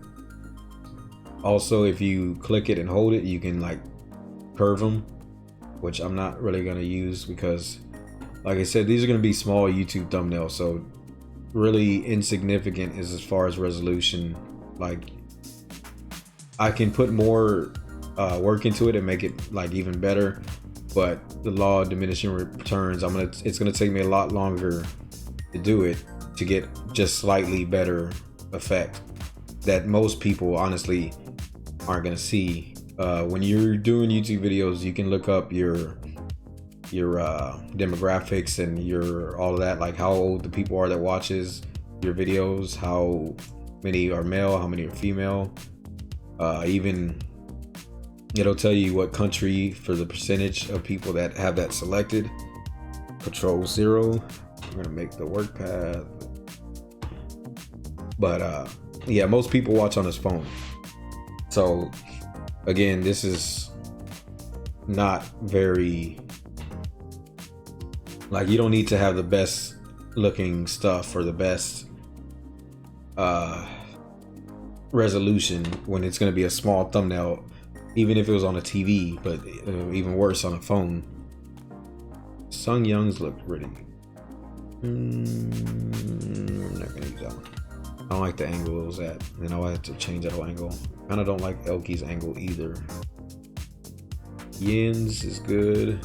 also, if you click it and hold it, you can like curve them, which I'm not really gonna use because, like I said, these are gonna be small YouTube thumbnails, so really insignificant as far as resolution. Like I can put more work into it and make it like even better, but the law of diminishing returns, it's gonna take me a lot longer to do it to get just slightly better effect that most people honestly aren't gonna see. When you're doing YouTube videos, you can look up your demographics and your all of that, like how old the people are that watches your videos, how many are male, how many are female. Even it'll tell you what country for the percentage of people that have that selected. Control 0. I'm gonna make the work path. But yeah, most people watch on his phone. So again, this is not very, like, you don't need to have the best looking stuff or the best resolution when it's going to be a small thumbnail, even if it was on a TV, but even worse on a phone. Sung Youngs look pretty. I'm not gonna use that one. I don't like the angle it was at. Then I'll have to change that whole angle. Kinda don't like Elky's angle either. Yin's is good.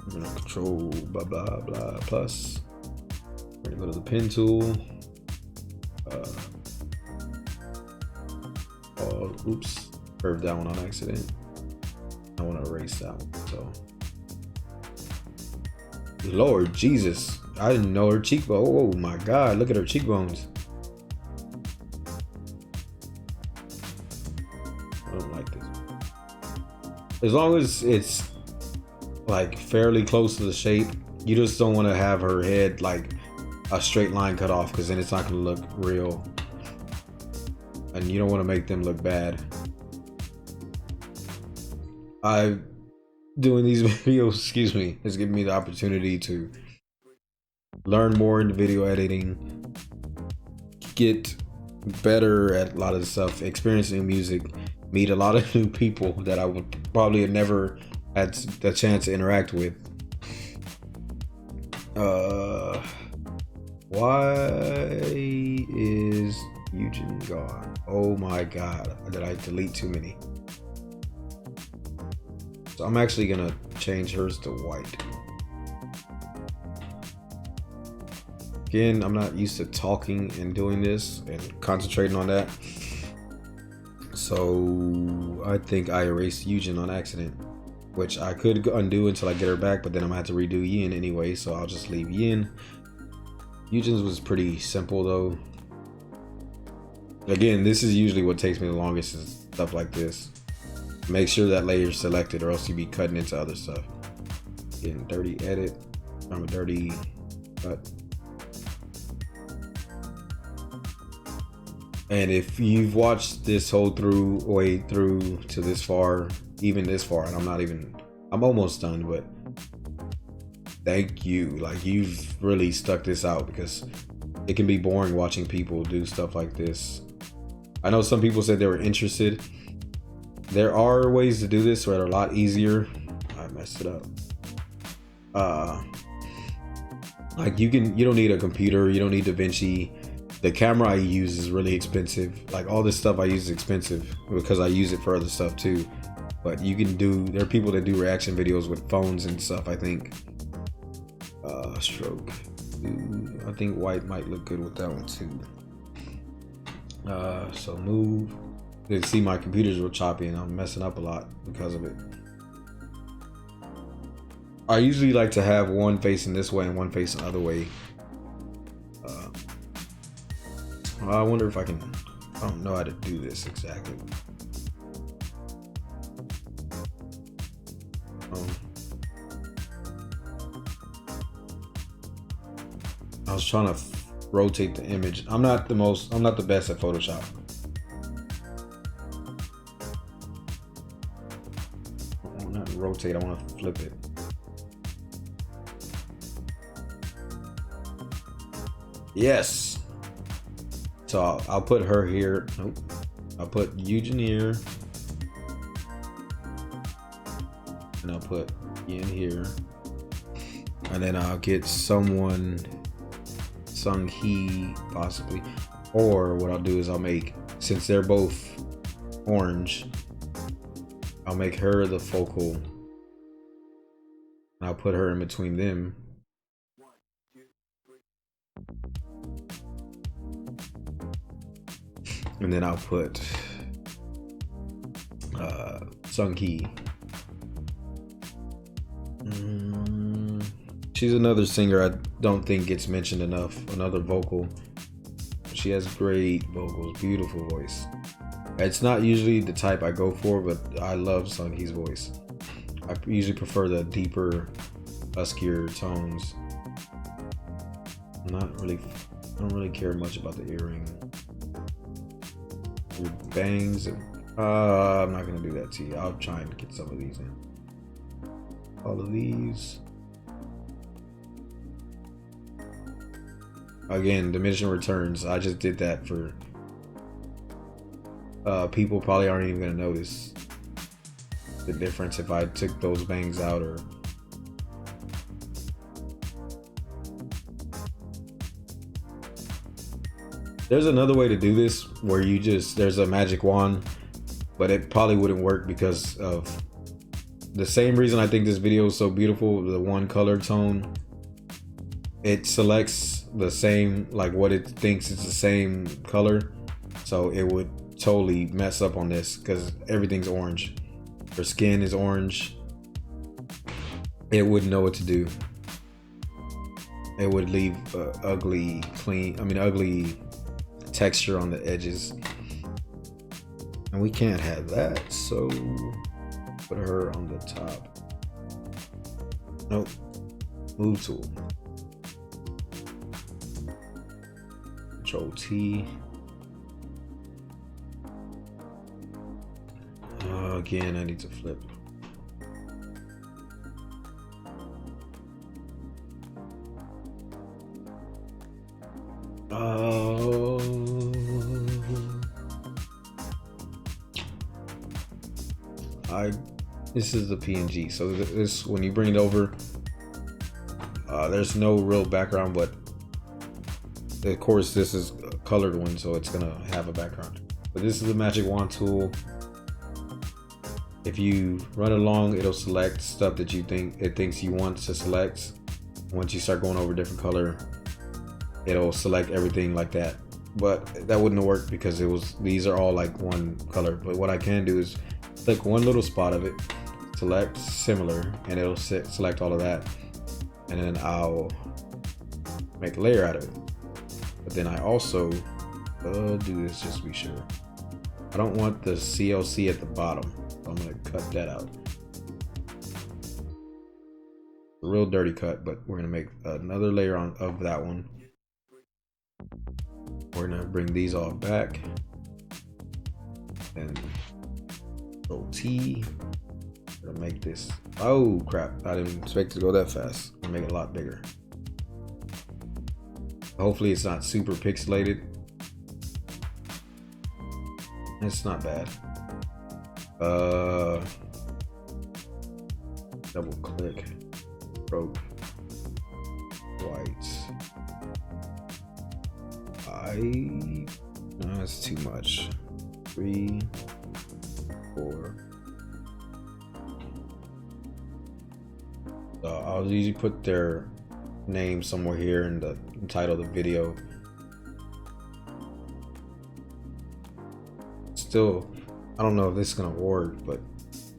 I'm gonna control blah blah blah plus. We're gonna go to the pen tool. Oh, oops, curved that one on accident. I want to erase that one. So, Lord Jesus, I didn't know her cheekbone. Oh my God, look at her cheekbones. I don't like this. As long as it's like fairly close to the shape, you just don't want to have her head like a straight line cut off, because then it's not going to look real, and you don't want to make them look bad. Doing these videos, excuse me, has given me the opportunity to learn more into video editing, get better at a lot of the stuff, experiencing music, meet a lot of new people that I would probably have never had the chance to interact with. Why is Eugen gone? Oh my God, did I delete too many? So I'm actually gonna change hers to white. Again, I'm not used to talking and doing this and concentrating on that. So I think I erased Eugen on accident, which I could undo until I get her back, but then I'm gonna have to redo Yin anyway, so I'll just leave Yin. Eugen's was pretty simple though. Again, this is usually what takes me the longest, is stuff like this. Make sure that layer's selected, or else you'll be cutting into other stuff. Getting dirty edit. I'm a dirty cut. And if you've watched this whole way through to this far, even this far, and I'm almost done, but thank you. Like, you've really stuck this out, because it can be boring watching people do stuff like this. I know some people said they were interested. There are ways to do this that are a lot easier. I messed it up. Like you don't need a computer, you don't need DaVinci. The camera I use is really expensive. Like all this stuff I use is expensive because I use it for other stuff too. But you can there are people that do reaction videos with phones and stuff, I think. Stroke. Ooh, I think white might look good with that one too. So move. You can see my computer's real choppy and I'm messing up a lot because of it. I usually like to have one facing this way and one facing the other way. I wonder if I don't know how to do this exactly. I was trying to rotate the image. I'm not the best at Photoshop. I want to rotate, I want to flip it. Yes. So I'll put her here. Nope. I'll put Eugen here. And I'll put Yin here. And then I'll get someone, Sung Hee possibly. Or what I'll do is I'll make, since they're both orange, I'll make her the focal. And I'll put her in between them. And then I'll put Sung Hee. She's another singer I don't think gets mentioned enough. Another vocal. She has great vocals, beautiful voice. It's not usually the type I go for, but I love Sung Hee's voice. I usually prefer the deeper, huskier tones. I don't really care much about the earring. Bangs. I'm not gonna do that to you. I'll try and get some of these in. All of these. Again, diminishing returns. I just did that for people probably aren't even gonna notice the difference if I took those bangs out, or There's another way to do this where you just, there's a magic wand, but it probably wouldn't work because of the same reason I think this video is so beautiful. The one color tone, it selects the same, like what it thinks is the same color. So it would totally mess up on this because everything's orange. Her skin is orange. It wouldn't know what to do. It would leave ugly texture on the edges. And we can't have that, so put her on the top. Nope. Move tool. Control T. Again, I need to flip. This is the PNG. So this, when you bring it over, there's no real background, but of course this is a colored one, so it's gonna have a background. But this is the magic wand tool. If you run along, it'll select stuff that you think it thinks you want to select. Once you start going over different color, it'll select everything like that. But that wouldn't work because these are all like one color. But what I can do is click one little spot of it, select similar, and it'll select all of that. And then I'll make a layer out of it. But then I also do this just to be sure. I don't want the CLC at the bottom, so I'm gonna cut that out. A real dirty cut, but we're gonna make another layer of that one. We're gonna bring these all back and Control T. We're gonna make this. Oh crap! I didn't expect it to go that fast. We're gonna make it a lot bigger. Hopefully, it's not super pixelated. It's not bad. Double click. Stroke. White. No, that's too much. 3, 4. I'll usually put their name somewhere here in the title of the video. Still, I don't know if this is gonna work, but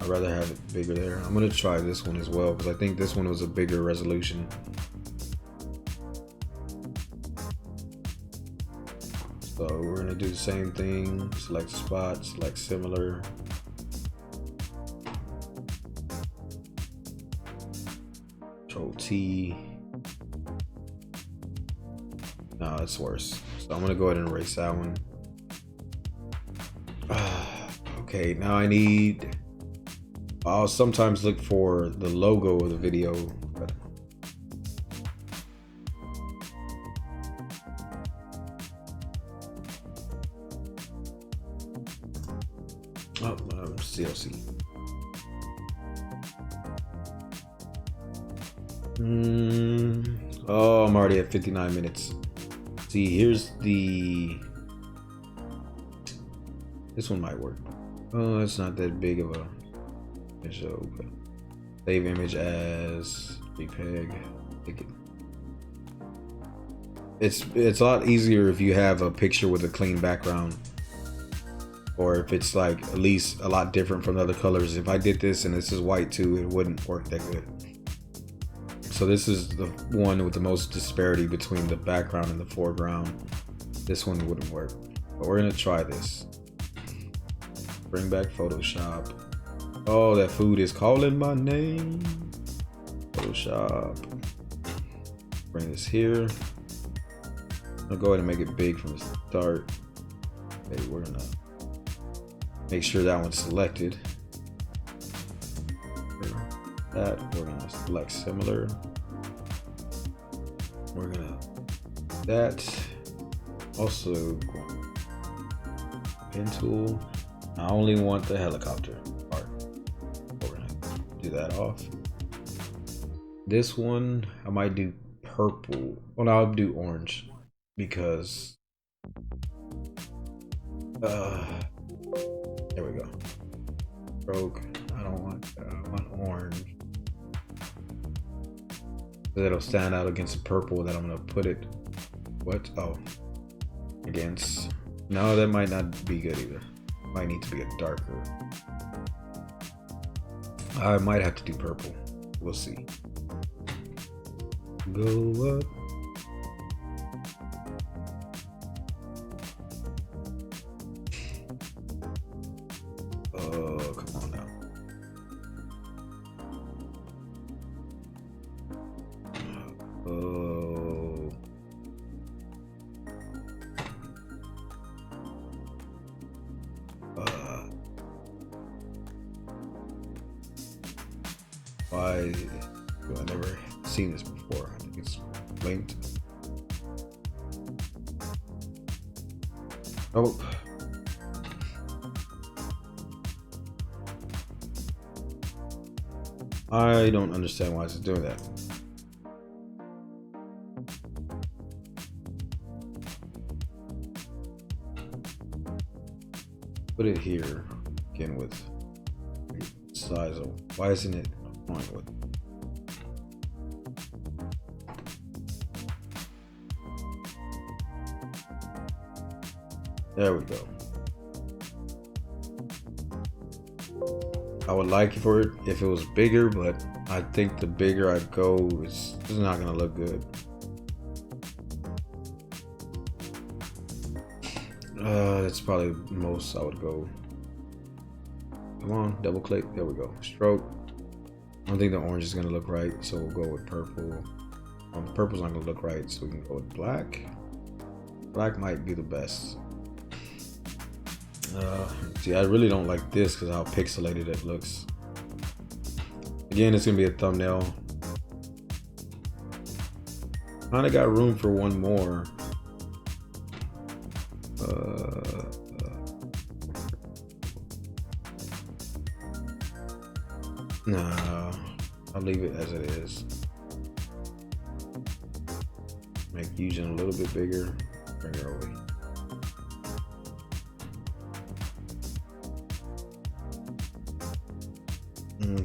I'd rather have it bigger there. I'm gonna try this one as well because I think this one was a bigger resolution. So we're gonna do the same thing. Select spot, select similar. Control T. No, it's worse. So I'm gonna go ahead and erase that one. Okay, now I need. I'll sometimes look for the logo of the video. But CLC. Oh, I'm already at 59 minutes. See, here's the. This one might work. Oh, it's not that big of a show. But save image as JPEG. It's a lot easier if you have a picture with a clean background, or if it's like at least a lot different from the other colors. If I did this and this is white too, it wouldn't work that good. So this is the one with the most disparity between the background and the foreground. This one wouldn't work, but we're gonna try this. Bring back Photoshop. Oh, that food is calling my name. Photoshop. Bring this here. I'll go ahead and make it big from the start. Okay, we're gonna make sure that one's selected. That we're gonna select similar. We're gonna that also pen tool. I only want the helicopter part. We're gonna do that off. This one I might do purple. Well, no, I'll do orange because There we go. Stroke. I don't want orange. It'll stand out against the purple that I'm gonna put it. What? Oh, against. No, that might not be good either. Might need to be a darker. I might have to do purple. We'll see. Go up. Oh, come on now. Oh. Why have I never seen this before? I think it's linked. Oh. I don't understand why it's doing that. Put it here again with size of. Why isn't it going with? There we go. I would like for it if it was bigger, but I think the bigger I go, it's not gonna look good. That's probably the most I would go. Come on, double click. There we go. Stroke. I don't think the orange is gonna look right, so we'll go with purple. Purple's not gonna look right, so we can go with black. Black might be the best. See, I really don't like this because how pixelated it looks. Again, it's gonna be a thumbnail. Kinda got room for one more. Nah, I'll leave it as it is. Make Fusion a little bit bigger. Bring her away.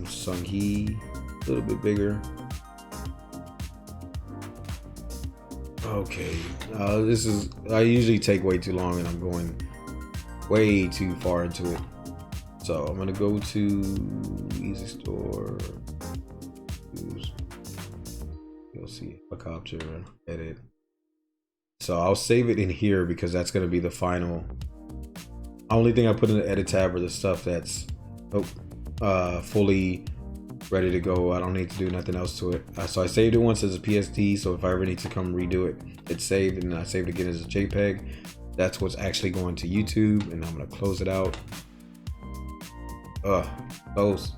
Sung-hee, a little bit bigger. Okay, I usually take way too long and I'm going way too far into it. So I'm gonna go to Easy Store, you'll see helicopter, edit. So I'll save it in here because that's gonna be the final. Only thing I put in the edit tab are the stuff that's fully ready to go. I don't need to do nothing else to it. So I saved it once as a PSD, so if I ever need to come redo it, it's saved, and I saved it again as a JPEG. That's what's actually going to YouTube, and I'm gonna close it out. Close.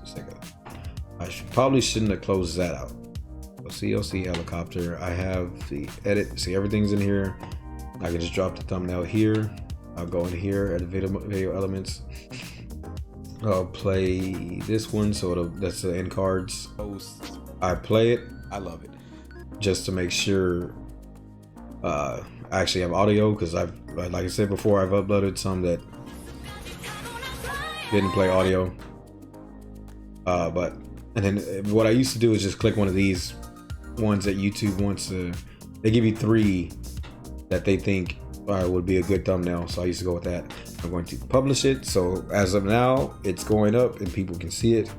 Probably shouldn't have closed that out. So CLC helicopter. I have the edit. See, everything's in here. I can just drop the thumbnail here. I'll go in here at the video elements. I'll play this one, so that's the end cards. I play it. I love it. Just to make sure I actually have audio, because like I said before, I've uploaded some that didn't play audio. And then what I used to do is just click one of these ones that YouTube wants to. They give you 3 that they think would be a good thumbnail, so I used to go with that. I'm going to publish it, so as of now it's going up and people can see it.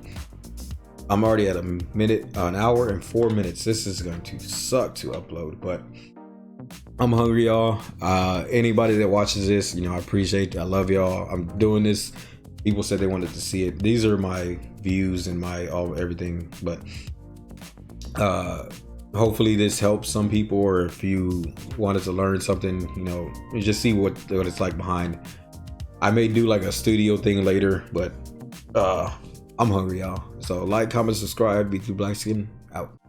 I'm already at an hour and 4 minutes. This is going to suck to upload, but I'm hungry, y'all. Anybody that watches this, I appreciate it. I love y'all. I'm doing this. People said they wanted to see it. These are my views and my everything, but hopefully this helps some people, or if you wanted to learn something, just see what it's like behind. I may do like a studio thing later, but I'm hungry, y'all. So like, comment, subscribe. B2Blackskin out.